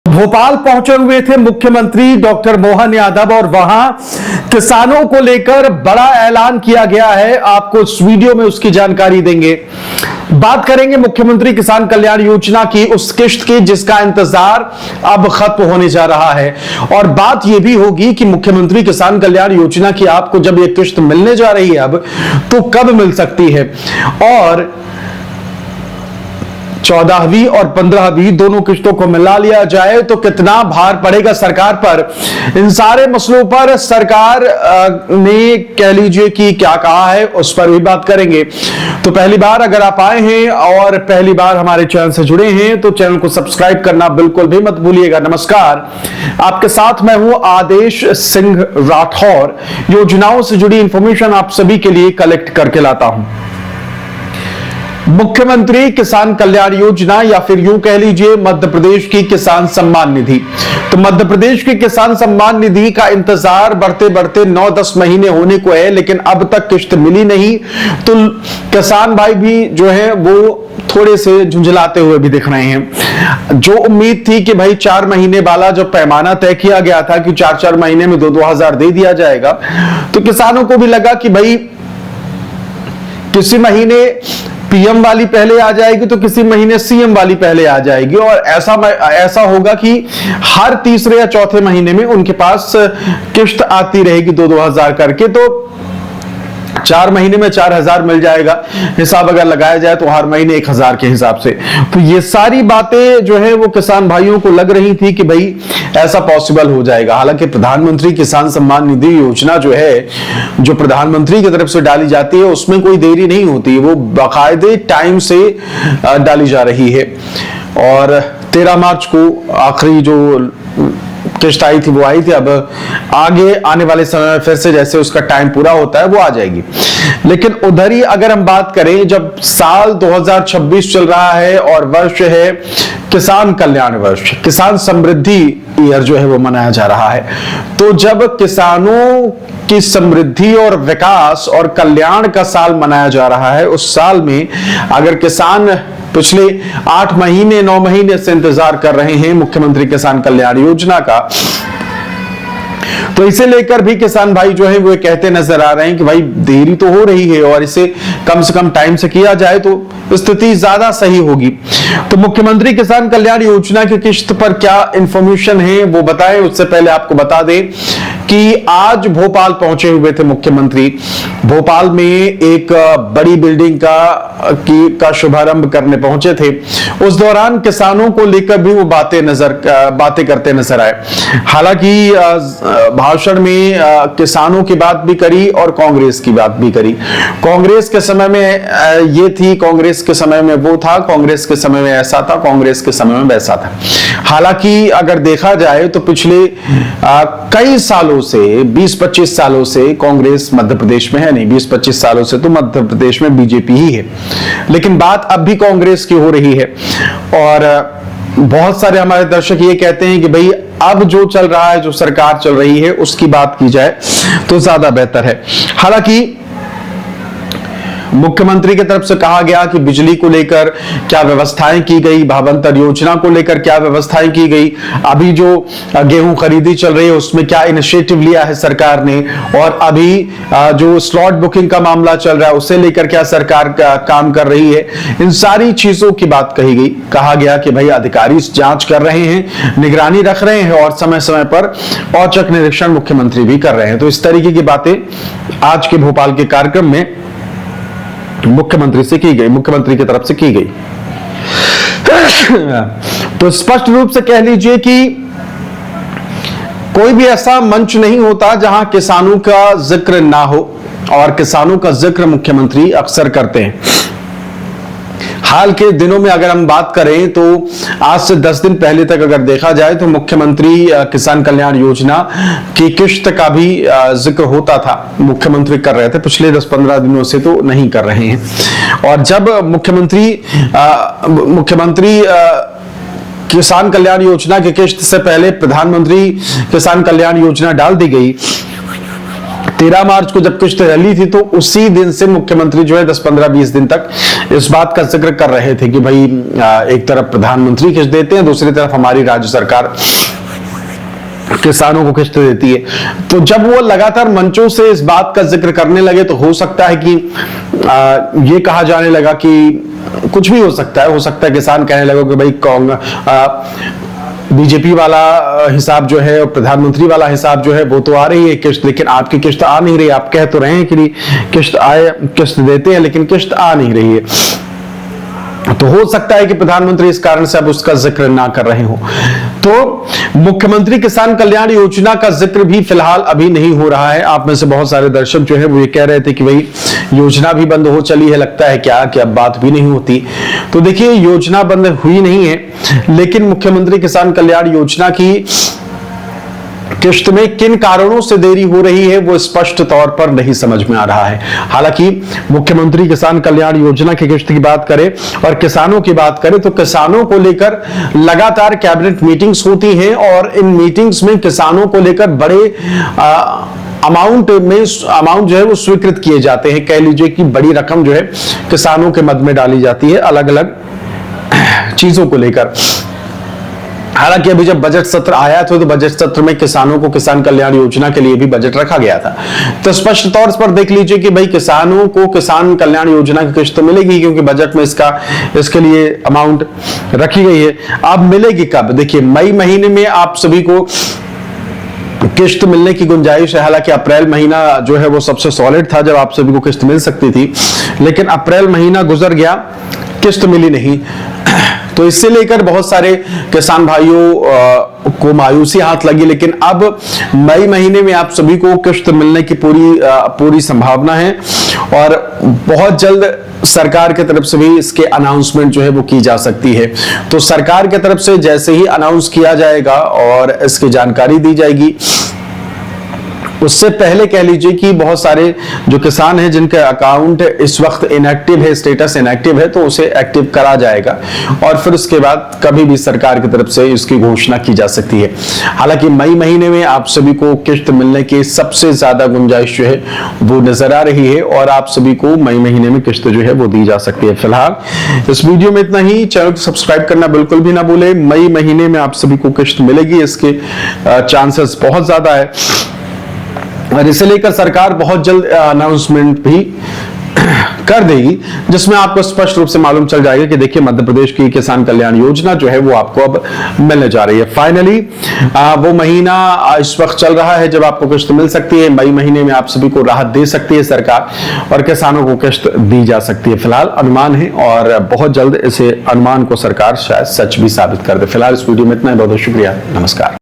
भोपाल पहुंचे हुए थे मुख्यमंत्री डॉक्टर मोहन यादव और वहां किसानों को लेकर बड़ा ऐलान किया गया है। आपको इस वीडियो में उसकी जानकारी देंगे। बात करेंगे मुख्यमंत्री किसान कल्याण योजना की, उस किश्त की जिसका इंतजार अब खत्म होने जा रहा है। और बात यह भी होगी कि मुख्यमंत्री किसान कल्याण योजना की आपको जब यह किश्त मिलने जा रही है अब, तो कब मिल सकती है, और 14वीं और 15वीं दोनों किश्तों को मिला लिया जाए तो कितना भार पड़ेगा सरकार पर। इन सारे मसलों पर सरकार ने कह लीजिए कि क्या कहा है, उस पर भी बात करेंगे। तो पहली बार अगर आप आए हैं और पहली बार हमारे चैनल से जुड़े हैं तो चैनल को सब्सक्राइब करना बिल्कुल भी मत भूलिएगा। नमस्कार, आपके साथ मैं हूं आदेश सिंह राठौर। योजनाओं से जुड़ी इंफॉर्मेशन आप सभी के लिए कलेक्ट करके लाता हूं। मुख्यमंत्री किसान कल्याण योजना या फिर यूं कह लीजिए मध्य प्रदेश की किसान सम्मान निधि। तो मध्य प्रदेश की किसान सम्मान निधि का इंतजार बढ़ते बढ़ते 9-10 महीने होने को है, लेकिन अब तक किश्त मिली नहीं। तो किसान भाई भी जो है वो थोड़े से झुंझलाते हुए भी दिख रहे हैं। जो उम्मीद थी कि भाई 4 महीने वाला जो पैमाना तय किया गया था कि 4-4 महीने में 2-2 हजार दे दिया जाएगा, तो किसानों को भी लगा कि भाई किसी महीने पीएम वाली पहले आ जाएगी तो किसी महीने सीएम वाली पहले आ जाएगी, और ऐसा होगा कि हर तीसरे या चौथे महीने में उनके पास किश्त आती रहेगी 2-2 हजार करके। तो 4 महीने में 4,000 मिल जाएगा। हिसाब अगर लगाया जाए तो हर महीने 1,000 के हिसाब से। तो ये सारी बातें जो है वो किसान भाइयों को लग रही थी कि भाई ऐसा पॉसिबल हो जाएगा। हालांकि प्रधानमंत्री किसान सम्मान निधि योजना जो है, जो प्रधानमंत्री की तरफ से डाली जाती है, उसमें कोई देरी नहीं होती, वो बाकायदे टाइम से डाली जा रही है। और 13 मार्च को आखिरी जो किश्त आई थी वो आई थी। अब आगे आने वाले समय में फिर से जैसे उसका टाइम पूरा होता है वो आ जाएगी। लेकिन उधर ही अगर हम बात करें, जब साल 2026 चल रहा है और वर्ष है किसान कल्याण वर्ष, किसान समृद्धि ईयर जो है वो मनाया जा रहा है, तो जब किसानों की समृद्धि और विकास और कल्याण का साल मनाया जा रहा है, उस साल में अगर किसान पिछले 8 महीने 9 महीने से इंतजार कर रहे हैं मुख्यमंत्री किसान कल्याण योजना का, तो इसे लेकर भी किसान भाई जो है वो कहते नजर आ रहे हैं कि भाई देरी तो हो रही है और इसे कम से कम टाइम से किया जाए तो स्थिति ज्यादा सही होगी। तो मुख्यमंत्री किसान कल्याण योजना की किश्त पर क्या इंफॉर्मेशन है वो बताएं। उससे पहले आपको बता दें कि आज भोपाल पहुंचे हुए थे मुख्यमंत्री। भोपाल में एक बड़ी बिल्डिंग का शुभारंभ करने पहुंचे थे। उस दौरान किसानों को लेकर भी वो बातें करते नजर आए। हालांकि भाषण में किसानों की बात भी करी और कांग्रेस की बात भी करी। कांग्रेस के समय में ये थी, कांग्रेस के समय में वो था, कांग्रेस के समय में ऐसा था, कांग्रेस के समय में वैसा था। हालांकि अगर देखा जाए तो पिछले कई सालों से 20-25 सालों से कांग्रेस मध्य प्रदेश में है नहीं, 20-25 सालों से तो मध्य प्रदेश में बीजेपी ही है। लेकिन बात अब भी कांग्रेस की हो रही है और बहुत सारे हमारे दर्शक ये कहते हैं कि भाई अब जो चल रहा है, जो सरकार चल रही है, उसकी बात की जाए तो ज्यादा बेहतर है। हालांकि मुख्यमंत्री की तरफ से कहा गया कि बिजली को लेकर क्या व्यवस्थाएं की गई, भावंतर योजना को लेकर क्या व्यवस्थाएं की गई, अभी जो गेहूं खरीदी चल रही है उसमें क्या इनिशिएटिव लिया है सरकार ने, और अभी जो स्लॉट बुकिंग का मामला चल रहा है उसे लेकर क्या सरकार काम कर रही है। इन सारी चीजों की बात कही गई। कहा गया कि भाई अधिकारी जांच कर रहे हैं, निगरानी रख रहे हैं और समय समय पर औचक निरीक्षण मुख्यमंत्री भी कर रहे हैं। तो इस तरीके की बातें आज के भोपाल के कार्यक्रम में मुख्यमंत्री से की गई, मुख्यमंत्री की तरफ से की गई। तो स्पष्ट रूप से कह लीजिए कि कोई भी ऐसा मंच नहीं होता जहां किसानों का जिक्र ना हो, और किसानों का जिक्र मुख्यमंत्री अक्सर करते हैं। हाल के दिनों में अगर हम बात करें तो आज से 10 दिन पहले तक अगर देखा जाए तो मुख्यमंत्री किसान कल्याण योजना की किश्त का भी जिक्र होता था, मुख्यमंत्री कर रहे थे। पिछले 10-15 दिनों से तो नहीं कर रहे हैं। और जब मुख्यमंत्री किसान कल्याण योजना की किश्त से पहले प्रधानमंत्री किसान कल्याण योजना डाल दी गई, 13 मार्च को जब किश्त रैली थी तो उसी दिन से मुख्यमंत्री जो है 10-15-20 दिन तक इस बात का जिक्र कर रहे थे कि भाई एक तरफ प्रधानमंत्री किस्त देते हैं, दूसरी तरफ हमारी राज्य सरकार किसानों को किस्त देती है। तो जब वो लगातार मंचों से इस बात का जिक्र करने लगे तो हो सकता है कि ये कहा जाने लगा कि कुछ भी हो सकता है किसान कहने लगे कि भाई बीजेपी वाला हिसाब जो है और प्रधानमंत्री वाला हिसाब जो है वो तो आ रही है किस्त, लेकिन आपकी किस्त आ नहीं रही। आप कह तो रहे हैं कि किस्त देते हैं लेकिन किस्त आ नहीं रही है। तो हो सकता है कि प्रधानमंत्री इस कारण से अब उसका जिक्र ना कर रहे हो। तो मुख्यमंत्री किसान कल्याण योजना का जिक्र भी फिलहाल अभी नहीं हो रहा है। आप में से बहुत सारे दर्शक जो है वो ये कह रहे थे कि भाई योजना भी बंद हो चली है, लगता है क्या कि अब बात भी नहीं होती। तो देखिए, योजना बंद हुई नहीं है, लेकिन मुख्यमंत्री किसान कल्याण योजना की किस्त में किन कारणों से देरी हो रही है वो स्पष्ट तौर पर नहीं समझ में आ रहा है। हालांकि मुख्यमंत्री किसान कल्याण योजना की किस्त की बात करें और किसानों की बात करें तो किसानों को लेकर लगातार कैबिनेट मीटिंग्स होती हैं और इन मीटिंग्स में किसानों को लेकर बड़े अमाउंट जो है वो स्वीकृत किए जाते हैं। कह लीजिए कि बड़ी रकम जो है किसानों के मद में डाली जाती है अलग अलग चीजों को लेकर। हालांकि अभी जब बजट सत्र आया था तो बजट सत्र में किसानों को किसान कल्याण योजना के लिए भी बजट रखा गया था। तो स्पष्ट तौर पर देख लीजिए कि भाई किसानों को किसान कल्याण योजना की किस्त मिलेगी, क्योंकि बजट में इसके लिए अमाउंट रखी गई है। अब मिलेगी कब? देखिए, मई महीने में आप सभी को किस्त मिलने की गुंजाइश है। हालांकि अप्रैल महीना जो है वो सबसे सॉलिड था जब आप सभी को किस्त मिल सकती थी, लेकिन अप्रैल महीना गुजर गया, किस्त मिली नहीं। तो इससे लेकर बहुत सारे किसान भाइयों को मायूसी हाथ लगी। लेकिन अब मई महीने में आप सभी को किस्त मिलने की पूरी संभावना है और बहुत जल्द सरकार की तरफ से भी इसके अनाउंसमेंट जो है वो की जा सकती है। तो सरकार की तरफ से जैसे ही अनाउंस किया जाएगा और इसकी जानकारी दी जाएगी, उससे पहले कह लीजिए कि बहुत सारे जो किसान हैं जिनके अकाउंट इस वक्त इनएक्टिव है, स्टेटस इनएक्टिव है, तो उसे एक्टिव करा जाएगा और फिर उसके बाद कभी भी सरकार की तरफ से इसकी घोषणा की जा सकती है। हालांकि मई महीने में आप सभी को किस्त मिलने की सबसे ज्यादा गुंजाइश जो है वो नजर आ रही है और आप सभी को मई महीने में किस्त जो है वो दी जा सकती है। फिलहाल इस वीडियो में इतना ही। चैनल को सब्सक्राइब करना बिल्कुल भी ना भूले। मई महीने में आप सभी को किस्त मिलेगी, इसके चांसेस बहुत ज्यादा है और इसे लेकर सरकार बहुत जल्द अनाउंसमेंट भी कर देगी, जिसमें आपको स्पष्ट रूप से मालूम चल जाएगा कि देखिए मध्य प्रदेश की किसान कल्याण योजना जो है वो आपको अब मिलने जा रही है। फाइनली वो महीना इस वक्त चल रहा है जब आपको किस्त मिल सकती है। मई महीने में आप सभी को राहत दे सकती है सरकार और किसानों को किस्त दी जा सकती है। फिलहाल अनुमान है और बहुत जल्द इसे अनुमान को सरकार शायद सच भी साबित कर दे। फिलहाल इस वीडियो में इतना ही। बहुत बहुत शुक्रिया। नमस्कार।